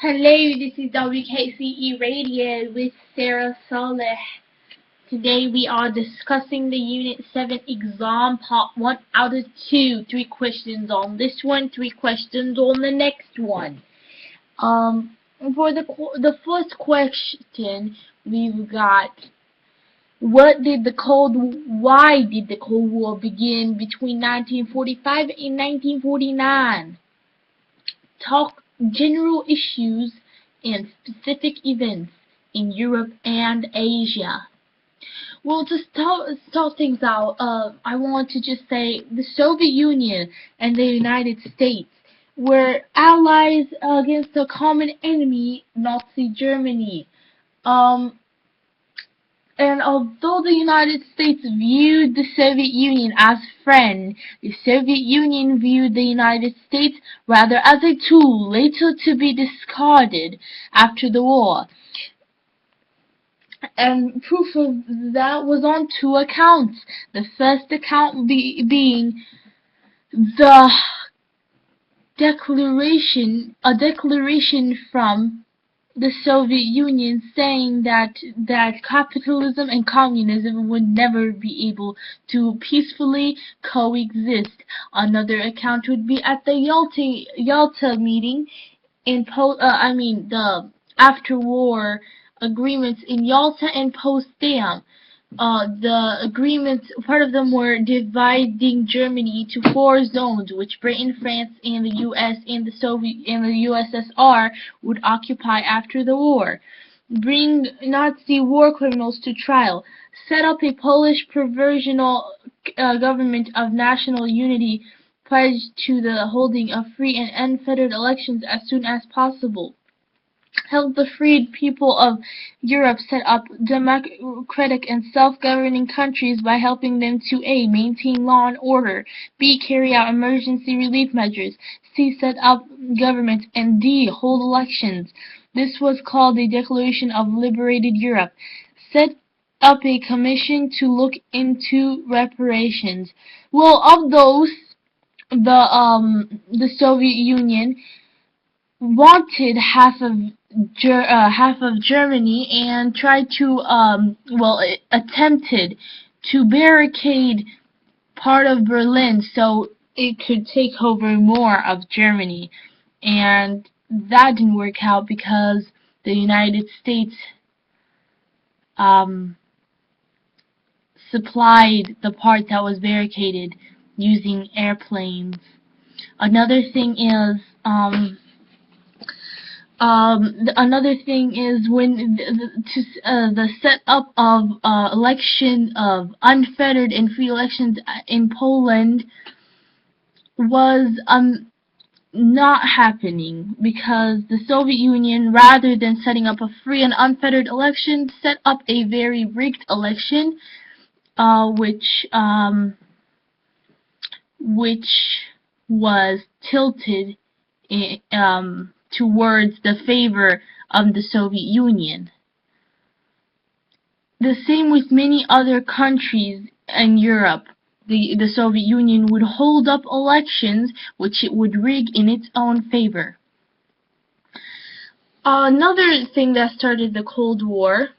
Hello, this is WKCE Radio with Sarah Saleh. Today we are discussing the Unit 7 exam part 1 out of 2. 3 questions on this one, 3 questions on the next one. For the first question, we've got why did the Cold War begin between 1945 and 1949? Talk general issues and specific events in Europe and Asia. Well, to start things out, I want to just say the Soviet Union and the United States were allies against a common enemy, Nazi Germany. Um, and although the United States viewed the Soviet Union as a friend, the Soviet Union viewed the United States rather as a tool later to be discarded after the war. And proof of that was on 2 accounts. The first account being the a declaration from the Soviet Union saying that capitalism and communism would never be able to peacefully coexist. Another account would be at the Yalta meeting in the after-war agreements in Yalta and Potsdam. The agreements, part of them were dividing Germany into 4 zones, which Britain, France, and the U.S. and the USSR would occupy after the war. Bring Nazi war criminals to trial. Set up a Polish provisional government of national unity, pledged to the holding of free and unfettered elections as soon as possible. Help the freed people of Europe set up democratic and self-governing countries by helping them to A. Maintain law and order, B. Carry out emergency relief measures, C. Set up governments, and D. Hold elections. This was called the Declaration of Liberated Europe. Set up a commission to look into reparations. Well, of those, the Soviet Union wanted half of Germany and tried to it attempted to barricade part of Berlin so it could take over more of Germany, and that didn't work out because the United States supplied the part that was barricaded using airplanes. Another thing is when the setup of election of unfettered and free elections in Poland was not happening because the Soviet Union, rather than setting up a free and unfettered election, set up a very rigged election, which was tilted towards the favor of the Soviet Union. The same with many other countries in Europe. The Soviet Union would hold up elections which it would rig in its own favor. Another thing that started the Cold War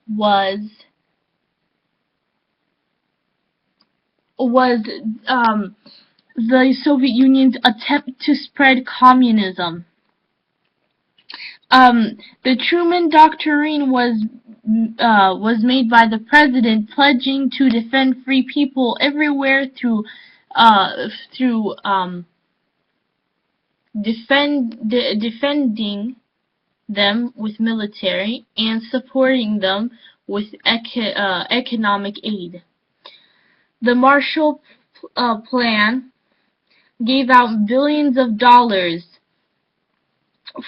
was the Soviet Union's attempt to spread communism. The Truman Doctrine was made by the president, pledging to defend free people everywhere through defending them with military and supporting them with economic aid. The Marshall Plan gave out billions of dollars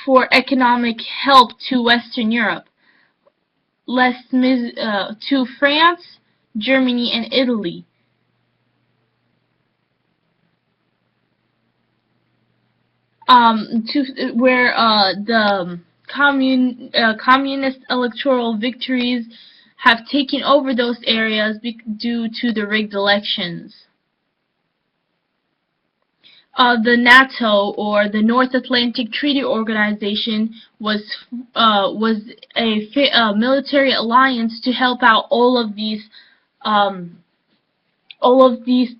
for economic help to Western Europe, to France, Germany, and Italy. Where the communist electoral victories have taken over those areas due to the rigged elections. the NATO, or the North Atlantic Treaty Organization, was a military alliance to help out um, all of these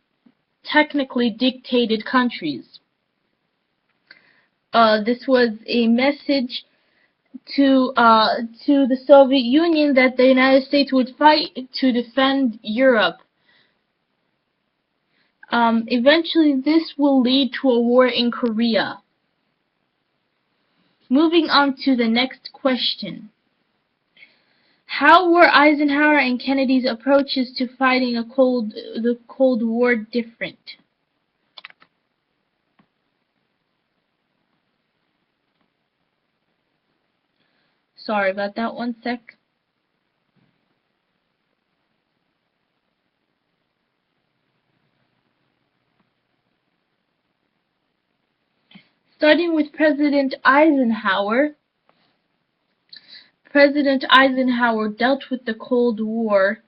technically dictated countries. This was a message to the Soviet Union that the United States would fight to defend Europe. Eventually, this will lead to a war in Korea. Moving on to the next question. How were Eisenhower and Kennedy's approaches to fighting the Cold War different? Sorry about that, one sec. Starting with President Eisenhower. President Eisenhower dealt with the Cold War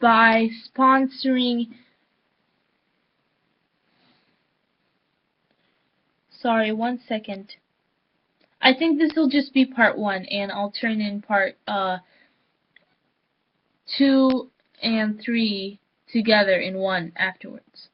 by sponsoring... Sorry, one second. I think this will just be part 1, and I'll turn in part 2 and 3 together in one afterwards.